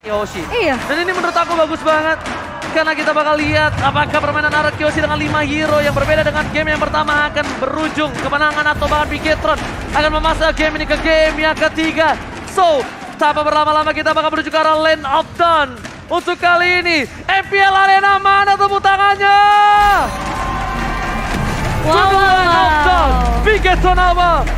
Yoshi. Iya. Dan ini menurut aku bagus banget. Karena kita bakal lihat apakah permainan Araki Yoshi dengan 5 hero yang berbeda dengan game yang pertama akan berujung kemenangan atau bahkan Bigetron akan memasak game ini ke game yang ketiga. So, tanpa berlama-lama kita bakal menuju ke arah Land of Dawn. Untuk kali ini, MPL Arena mana tepuk tangannya? Wow. Land of Dawn, Bigetron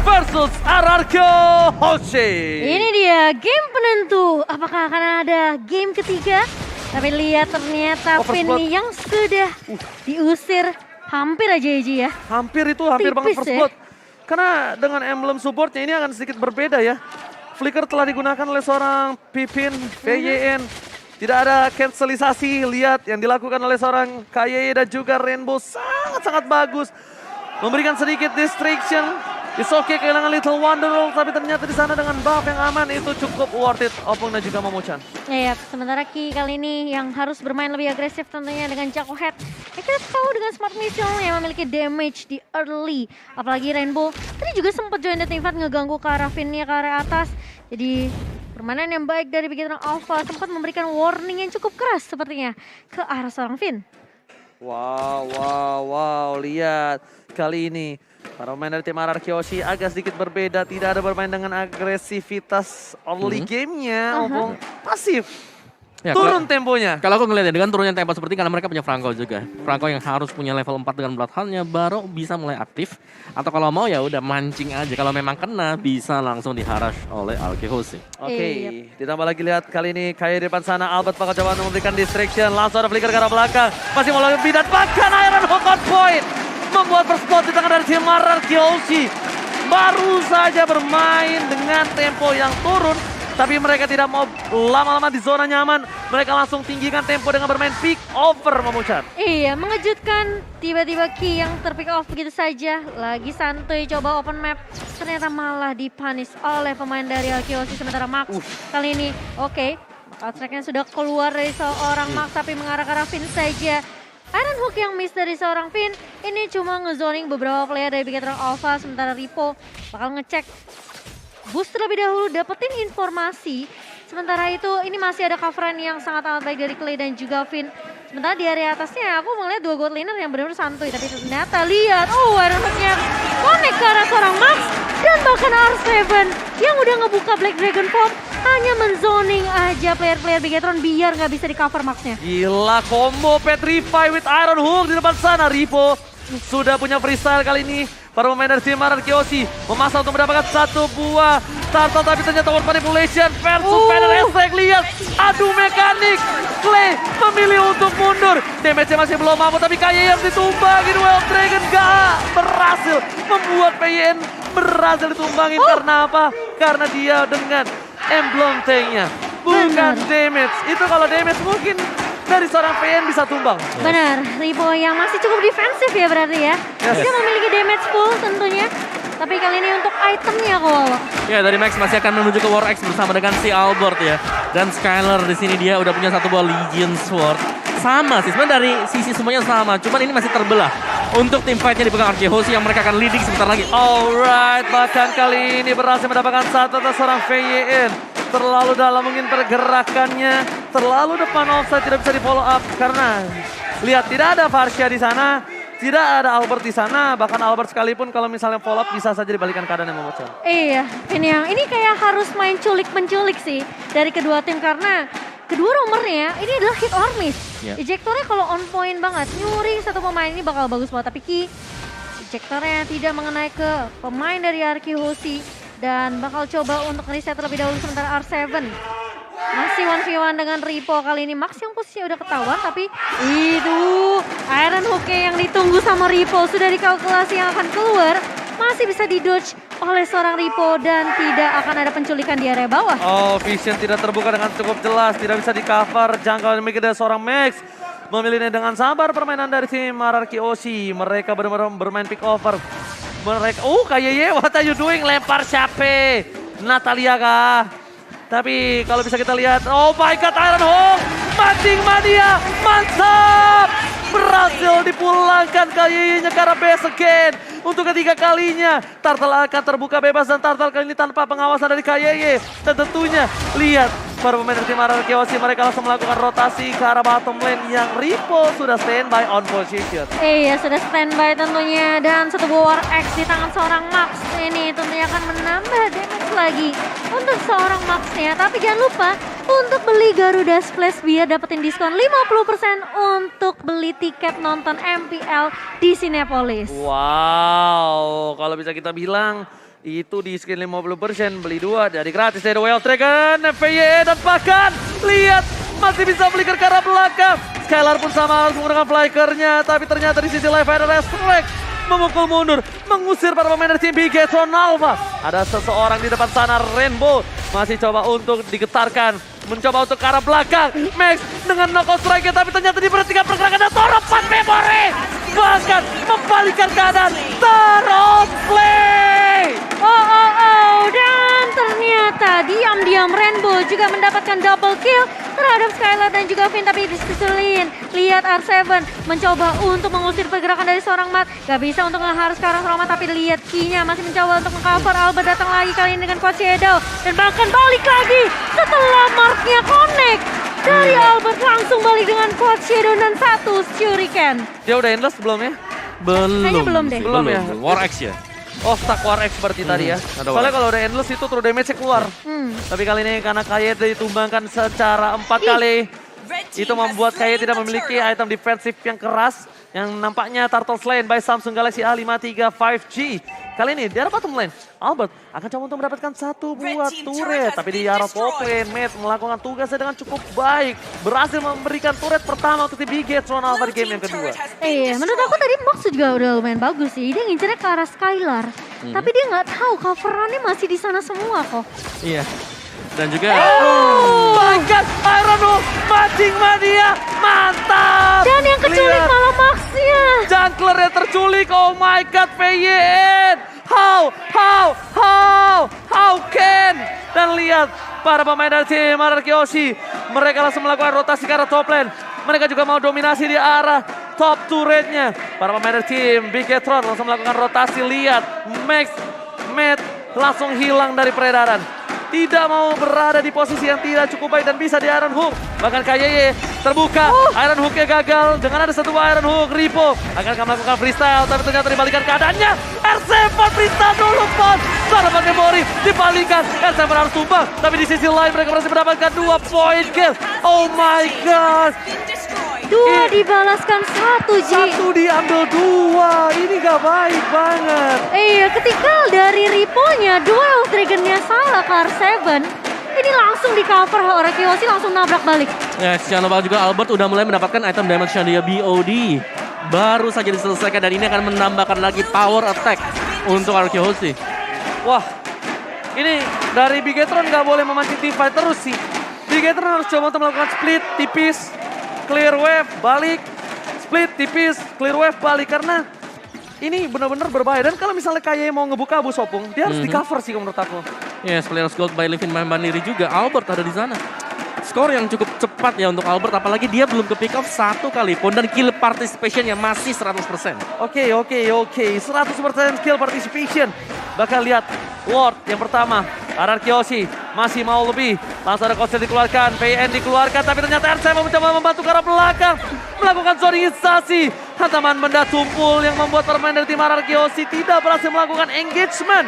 versus Araki Yoshi. Ini dia game penentu. Apakah akan ada game ketiga? Tapi lihat ternyata Oh, first Finn blood. yang sudah diusir hampir aja Eji ya. Hampir banget Tipis first ya. blood. Karena dengan emblem supportnya ini akan sedikit berbeda ya. Flicker telah digunakan oleh seorang Pipin, VYN. Tidak ada cancelisasi, lihat yang dilakukan oleh seorang KYE dan juga Rainbow sangat-sangat bagus. Memberikan sedikit distraction. It's okay kehilangan Little Wonderworld, tapi ternyata di sana dengan buff yang aman itu cukup worth it. Opung dan juga Momo-chan. Ya, sementara Ki kali ini yang harus bermain lebih agresif tentunya dengan Jaco Head. Ya, kita tahu dengan Smart Missile yang memiliki damage di early. Apalagi Rainbow, tadi juga sempat join the team fight ngeganggu ke arah Finn-nya ke arah atas. Jadi permainan yang baik dari Bigetron Alpha sempat memberikan warning yang cukup keras sepertinya ke arah seorang Finn. Wow, lihat kali ini para pemain dari tim Araki Yoshi agak sedikit berbeda, tidak ada bermain dengan agresivitas early gamenya, Opung pasif. Ya, Turun temponya. Kalau aku ngeliatnya dengan turunnya tempo seperti karena mereka punya Franco juga. Franco yang harus punya level 4 dengan Bloodhound-nya baru bisa mulai aktif. Atau kalau mau ya udah mancing aja. Kalau memang kena bisa langsung diharass oleh Araki Yoshi. Oke, ditambah lagi lihat kali ini kayak di depan sana Albert bakal coba memberikan distraction. Langsung ada flicker ke arah belakang. Masih mau lagi dan bahkan Iron Hook on point. Membuat first blood di tangan dari tim Araki Yoshi. Baru saja bermain dengan tempo yang turun. Tapi mereka tidak mau lama-lama di zona nyaman. Mereka langsung tinggikan tempo dengan bermain pick over, Momo-chan. Iya, mengejutkan tiba-tiba Ki yang terpick off begitu saja. Lagi santuy coba open map. Ternyata malah dipunish oleh pemain dari Araki Yoshi. Sementara Max kali ini oke. Bakal tracknya sudah keluar dari seorang Max tapi mengarah ke arah Finn saja. Iron Hook yang miss dari seorang Finn. Ini cuma ngezoning beberapa player dari Bigetron Alpha. Sementara Ripo bakal ngecek boost terlebih dahulu, dapetin informasi. Sementara itu ini masih ada coveran yang sangat-sangat baik dari Clay dan juga Finn. Sementara di area atasnya aku melihat dua god laner yang benar-benar santuy. Tapi ternyata lihat, Iron Hook-nya connect ke arah seorang Max. Dan bahkan R7 yang udah ngebuka Black Dragon Form hanya menzoning aja player-player Bigetron biar nggak bisa di cover Max-nya. Gila, combo Petrify with Iron Hook di depan sana. Ripo sudah punya freestyle kali ini. Para pemain dari tim Araki Yoshi memasang untuk mendapatkan satu buah turtle, tapi ternyata word manipulation versus Panel Attack. Lihat, adu mekanik. Clay memilih untuk mundur. Damage-nya masih belum mampu, tapi KYE yang ditumbangin. Wild Dragon gak berhasil membuat PYN berhasil ditumbangin. Karena apa? Karena dia dengan emblem tanknya. Bukan damage. Itu kalau damage mungkin dari seorang PN bisa tumbang. Benar, Ripo yang masih cukup defensif ya berarti ya. Dia memiliki damage full tentunya. Tapi kali ini untuk itemnya kok. Ya, dari Max masih akan menuju ke War X bersama dengan si Albert ya. Dan Skyler di sini dia udah punya satu buah Legion Sword. Sama sih, sebenarnya dari sisi semuanya sama. Cuman ini masih terbelah. Untuk tim fight-nya dipegang Araki Yoshi yang mereka akan leading sebentar lagi. Alright, bahkan kali ini berhasil mendapatkan satu atas seorang VYN. Terlalu dalam mungkin pergerakannya, terlalu depan offside, tidak bisa di follow up karena lihat tidak ada Varsha di sana, tidak ada Albert di sana, bahkan Albert sekalipun kalau misalnya follow up bisa saja dibalikan keadaan yang memecah. Iya, ini kayak harus main culik-menculik sih dari kedua tim karena kedua romernya ini adalah hit or miss. Ejectornya kalau on point banget, nyuri satu pemain ini bakal bagus banget. Tapi Ki, ejectornya tidak mengenai ke pemain dari Araki Yoshi. Dan bakal coba untuk reset terlebih dahulu sementara R7. Masih 1v1 dengan Ripo kali ini. Max yang posisinya udah ketahuan tapi itu Iron Hook yang ditunggu sama Ripo. Sudah dikalkulasi yang akan keluar. Masih bisa di-dodge oleh seorang Ripo dan tidak akan ada penculikan di area bawah. Vision tidak terbuka dengan cukup jelas. Tidak bisa di-cover jangkauan demikian dari seorang Max. Memilihnya dengan sabar permainan dari tim Araki Yoshi. Mereka benar-benar bermain pick over. Mereka, KYE, what are you doing? Lempar siapa? Natalia kah? Tapi kalau bisa kita lihat, oh my god, Iron Hook! Mancing mania, mantap! Berhasil dipulangkan KYE-nya ke arah base again. Untuk ketiga kalinya, Turtle akan terbuka bebas dan Turtle kali ini tanpa pengawasan dari KYE. Dan tentunya, lihat, para pemain dari tim RRQC mereka langsung melakukan rotasi ke arah bottom lane yang Ripo sudah standby on position. Iya, sudah standby tentunya. Dan satu buah War X di tangan seorang Max. Ini tentunya akan menambah damage lagi untuk seorang Max-nya. Tapi jangan lupa untuk beli Garuda Splash biar dapetin diskon 50% untuk beli tiket nonton MPL di Cinepolis. Wow, kalau bisa kita bilang itu di skin 50% beli 2 jadi gratis dari Wild Dragon, FYE dan bahkan lihat masih bisa flicker ke arah belakang. Skylar pun sama harus menggunakan flickernya, tapi ternyata di sisi live ada Restrek memukul mundur, mengusir para pemain dari tim Bigetron Alpha. Ada seseorang di depan sana, Rainbow masih coba untuk digetarkan, mencoba untuk ke arah belakang. Max dengan knockout strike tapi ternyata diberhentikan pergerakannya. Toropan Memory bahkan membalikkan keadaan. Taruh play. Dan ternyata diam-diam Rainbow juga mendapatkan double kill terhadap Skylar dan juga Finn, tapi disusulin. Lihat R7 mencoba untuk mengusir pergerakan dari seorang Mat. Gak bisa untuk ngeharus ke arah seorang Mat, tapi lihat Key-nya masih mencoba untuk mengcover. Albert datang lagi kali ini dengan Coach Shadow dan bahkan balik lagi setelah Mark-nya connect. Dari Albert langsung balik dengan Coach Shadow dan satu Shuriken. Dia udah endless belum ya? Kayaknya belum deh. Belum ya? War X ya. Oh, stack War X berarti tadi ya. ada Soalnya War X. kalau udah endless itu true damage-nya keluar. Tapi kali ini karena Kaye ditumbangkan secara 4 kali, itu membuat Kaye tidak memiliki item defensif yang keras. Yang nampaknya Turtle Slain by Samsung Galaxy A53 5G. Kali ini di arah bottom lane, Albert akan coba untuk mendapatkan satu buah turret. Tapi di arah top lane, Matt melakukan tugasnya dengan cukup baik. Berhasil memberikan turret pertama untuk tim Bigetron Alpha di game yang kedua. Iya, menurut aku tadi Max juga udah lumayan bagus sih. Dia ngincernya ke arah Skylar. Tapi dia nggak tahu coverannya masih di sana semua kok. Iya. Dan juga My God, Iron Hook, mancing mania, mantap! Dan yang keculik Lihat, malah Max-nya. junglernya terculik, oh my God, PYN! How can? Dan lihat, para pemain dari tim RRQC, mereka langsung melakukan rotasi ke arah top lane. Mereka juga mau dominasi di arah top turretnya. Para pemain dari tim Bigetron langsung melakukan rotasi, lihat, Matt langsung hilang dari peredaran. Tidak mau berada di posisi yang tidak cukup baik dan bisa di Iron Hook. Bahkan KYY terbuka, Iron Hooknya gagal. Dengan ada satu Iron Hook, Ripo akan melakukan freestyle. Tapi ternyata dibalikan keadaannya. R7 freestyle dulu pon. Salah pakai Mori, dibalikan. R7 harus tumbang. Tapi di sisi lain mereka masih mendapatkan 2 point kill. Oh my God. 2 dibalaskan 1 Ji. 1 diambil 2. Ini gak baik banget. Iya, ketika dari Ripo-nya duel Dragon-nya salah ke R7, ini langsung di cover oleh Kiyoshi, langsung nabrak balik. ya, jangan lupa juga Albert udah mulai mendapatkan item damage yang dia BOD. Baru saja diselesaikan dan ini akan menambahkan lagi power attack untuk RRQC. Wah, ini dari Bigetron nggak boleh memancing teamfight terus sih. Bigetron harus coba untuk melakukan split tipis, clear wave, balik, split tipis, clear wave, balik. Karena ini benar-benar berbahaya. Dan kalau misalnya kayak mau ngebuka Abu Sopung, dia harus di cover sih menurut aku. Yes, Players Gold by Livin Mandiri juga. Albert ada di sana. Skor yang cukup cepat ya untuk Albert, apalagi dia belum ke pick off 1 kali pun dan kill participationnya masih 100%. Oke. 100% kill participation. Bahkan lihat, Ward yang pertama, RRQC masih mau lebih. Langsung ada konser dikeluarkan, PN dikeluarkan, tapi ternyata R7 mencoba membantu ke arah belakang. Melakukan zoningisasi. Hantaman benda tumpul yang membuat pemain dari tim RRQC tidak berhasil melakukan engagement.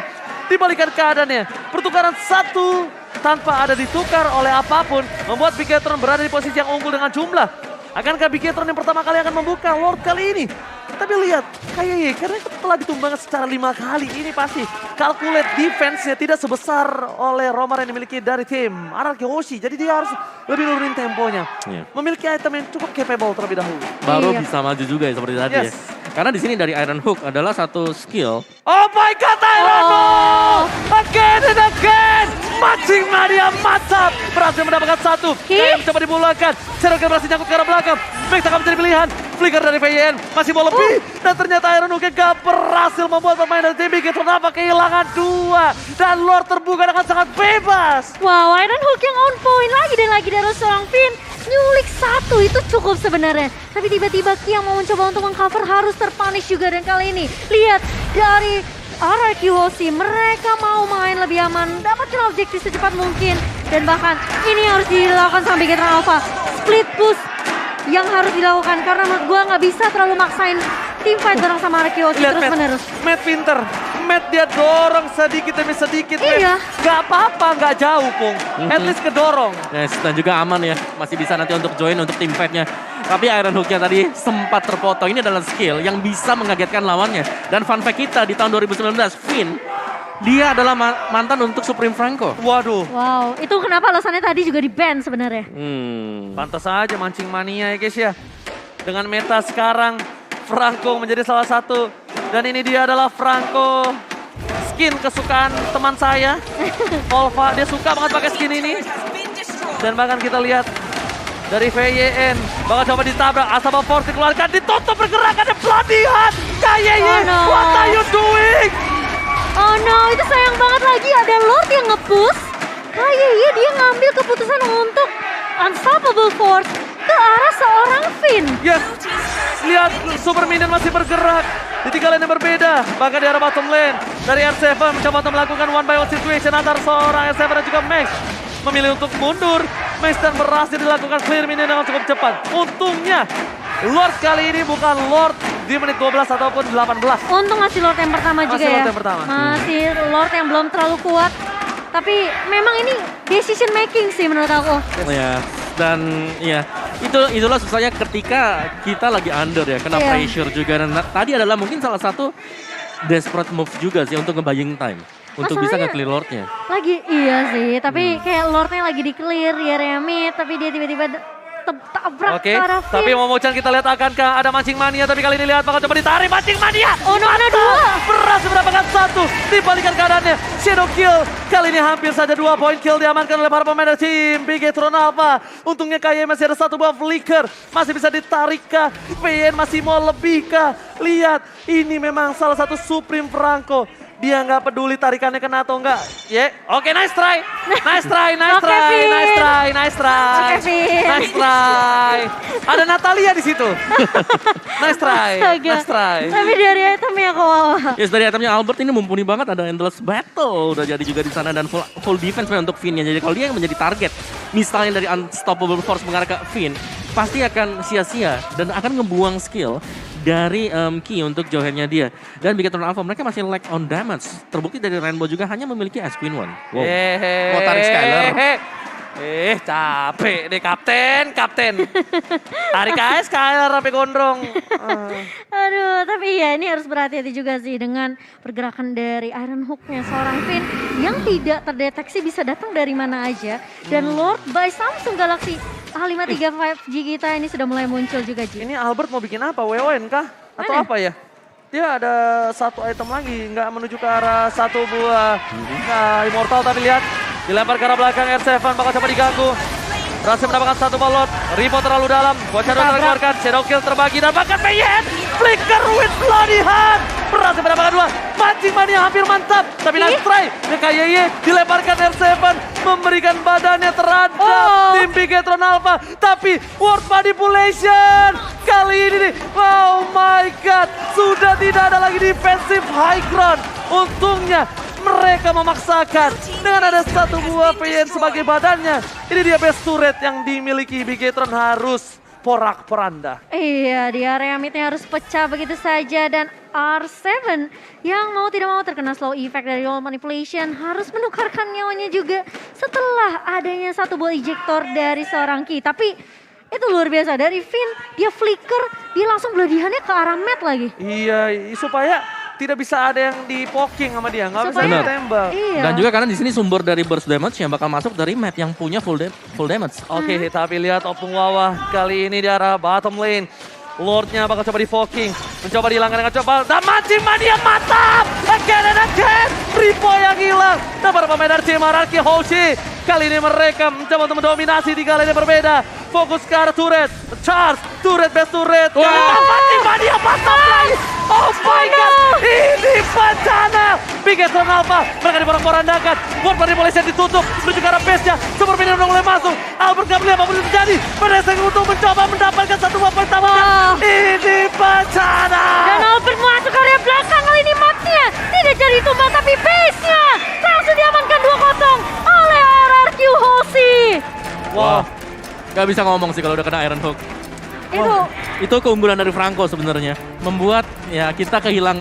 Dibalikan keadaannya, pertukaran 1 tanpa ada ditukar oleh apapun, membuat Bigetron berada di posisi yang unggul dengan jumlah. Akankah Bigetron yang pertama kali akan membuka Ward kali ini? Tapi lihat, kayaknya karena telah ditumbangkan secara 5 kali, ini pasti calculate defense-nya tidak sebesar oleh Romar yang dimiliki dari tim RRQC. Jadi dia harus lebih nurunin temponya. Iya. Memiliki item yang cukup capable terlebih dahulu. Baru Iya. bisa maju juga ya seperti tadi ya. Yes. Karena di sini dari Iron Hook adalah satu skill. Oh my God, Iron Hook! Again and again! Mancing mania mantap! Berhasil mendapatkan 1. Kayak mencoba dipulangkan. Serangkan berhasil nyangkut ke arah belakang. Max akan menjadi pilihan. Flicker dari VYN masih mau lebih. Dan ternyata Iron Hook gak berhasil membuat pemain dari tim Bigetron apa kehilangan 2. Dan Lord terbuka dengan sangat bebas. Wow, Iron Hook yang on point lagi dan lagi dari seorang Finn. Nyulik 1 itu cukup sebenarnya. Tapi tiba-tiba Ki yang mau mencoba untuk mengcover harus terpunish juga. Dan kali ini lihat dari RRQC, mereka mau main lebih aman, dapatkan objektif secepat mungkin. Dan bahkan ini harus dilakukan sama Bigetron Alpha. Split push yang harus dilakukan. Karena menurut gue nggak bisa terlalu maksain team fight bareng sama Arkeosi terus menerus. Matt pinter. Matt dia dorong sedikit demi sedikit. Iya. Gak apa-apa, gak jauh Pung. At least kedorong. Yes, dan juga aman ya. Masih bisa nanti untuk join untuk team fight-nya. Tapi Iron Hook-nya tadi sempat terpotong. Ini adalah skill yang bisa mengagetkan lawannya. Dan fun fact kita di tahun 2019, Finn, dia adalah mantan untuk Supreme Franco. Waduh. Wow, itu kenapa alasannya tadi juga di-ban sebenarnya. Pantas aja mancing mania ya guys ya. Dengan meta sekarang, Franco menjadi salah satu. Dan ini dia adalah Franco, skin kesukaan teman saya, Volva. Dia suka banget pakai skin ini. Dan bahkan kita lihat dari VYN, bakal coba ditabrak, Asaba Force dikeluarkan, ditutup pergerakannya, pelatihan. KYY, Oh no. what are you doing? Oh no, itu sayang banget lagi ada Lord yang nge-push. KYY dia ngambil keputusan untuk Unstoppable Force ke arah seorang Finn. Yes, lihat Super Minion masih bergerak di 3 lane yang berbeda. Bahkan di arah bottom lane dari R7 mencoba untuk melakukan one by one situation antara seorang R7 dan juga Max. Memilih untuk mundur, Max dan berhasil dilakukan clear minion dengan cukup cepat. Untungnya Lord kali ini bukan Lord di menit 12 ataupun 18. Untung masih Lord yang pertama juga Masih ya. Lord yang pertama. Masih Lord yang belum terlalu kuat. Tapi memang ini decision making sih menurut aku. Ya, dan ya itulah susahnya ketika kita lagi under ya, kena Iya. pressure juga. Dan tadi adalah mungkin salah satu desperate move juga sih untuk nge-buying time. Untuk bisa Masalahnya- nge-clear Lordnya. Lagi iya sih, tapi kayak Lordnya lagi di clear di area mid, tapi dia tiba-tiba tabrak Oke, ke arah tapi Finn. Momo-chan kita lihat akankah ada mancing mania, tapi kali ini lihat bakal coba ditarik mancing mania. Oh no, ada dua. Berhasil mendapatkan 1, dibalikan keadaannya. Shadow kill, kali ini hampir saja 2 poin kill diamankan oleh para pemain dari tim Bigetron Alpha. Untungnya KY masih ada 1 buah flicker, masih bisa ditarik kah? PN masih mau lebih kah? Lihat, ini memang salah satu Supreme Franco. Dia nggak peduli tarikannya kena atau enggak. Oke, nice try. Nice try, nice Oke, try, Vin. nice try, nice try. Oke, Vin. Nice try. Ada Natalia di situ. Nice try, Astaga. nice try. Tapi dari itemnya kok. Yes, dari itemnya Albert ini mumpuni banget, ada Endless Battle udah jadi juga di sana dan full defense untuk Finn-nya. Jadi kalau dia yang menjadi target, misalnya dari Unstoppable Force mengarah ke Finn, pasti akan sia-sia dan akan ngebuang skill dari Ki untuk Johannya dia. Dan Bigetron Alpha mereka masih lack on damage. Terbukti dari Rainbow juga hanya memiliki Ice Queen 1. Wow. Mau tarik Skylar. Capek deh kapten. Tarik aja Skylar sampai gondrong. Aduh, tapi ya ini harus berhati-hati juga sih dengan pergerakan dari Iron Hook-nya seorang Finn yang tidak terdeteksi bisa datang dari mana aja. Dan Lord by Samsung Galaxy A53 5G kita ini sudah mulai muncul juga, Ji. Ini Albert mau bikin apa? WON kah? Atau Mana? apa ya? Dia ada 1 item lagi, nggak menuju ke arah 1 buah Immortal, tapi lihat dilempar ke arah belakang. R7 bakal coba diganggu. Berhasil mendapatkan 1 bolot. Ripo terlalu dalam. Bocah Tabrak. dikeluarkan. Shadow kill terbagi dan bahkan PYN. Flicker with bloody hand. Berhasil mendapatkan 2. Mancing mania hampir mantap. Tapi nice try. KYY dilemparkan R7. Memberikan badannya terhadap tim Bigetron Alpha. Tapi world manipulation. Kali ini nih. Oh my god. Sudah tidak ada lagi defensive high ground. Untungnya mereka memaksakan dengan ada 1 buah PN sebagai badannya. Ini dia best turret yang dimiliki Bigetron harus porak-poranda. Iya, di area midnya harus pecah begitu saja. Dan R7 yang mau tidak mau terkena slow effect dari wall manipulation harus menukarkan nyawanya juga setelah adanya 1 buah ejector dari seorang Ki. Tapi itu luar biasa dari Finn, dia flicker, dia langsung beladihannya ke arah Matt lagi. Iya, supaya tidak bisa ada yang di poking sama dia, nggak bisa Supaya- ditembak. Iya. Dan juga karena di sini sumber dari burst damage yang bakal masuk dari Matt yang punya full damage. Oke, tapi lihat Opung Wawa kali ini di arah bottom lane. Lordnya bakal coba di poking, mencoba dihilangkan dengan coba. Dan mancing mania mantap! Again and again! Ripo yang hilang. Dan para pemain dari tim Araki Hoshi. Kali ini mereka mencoba untuk mendominasi 3 lane yang berbeda. Fokus ke arah turret. Charge, turret best turret. Kali ini mancing mania mantap lagi. Oh my god, ini bencana. Bigetron Alpha, mereka diporak-porandakan. World manipulation ditutup, menuju ke arah base-nya. Super Minion udah mulai masuk. Albert gak beli apapun yang terjadi. Berdasarkan untuk mencoba mendapatkan 1 buah pertama. Wah. Ini bencana. Dan Albert masuk area belakang, kali ini matnya tidak jadi tumbal tapi base-nya langsung diamankan 2-0 oleh RRQ Hoshi. Wow. Gak bisa ngomong sih kalau udah kena Iron Hook. Itu Itu keunggulan dari Franco sebenarnya. Membuat ya kita kehilangan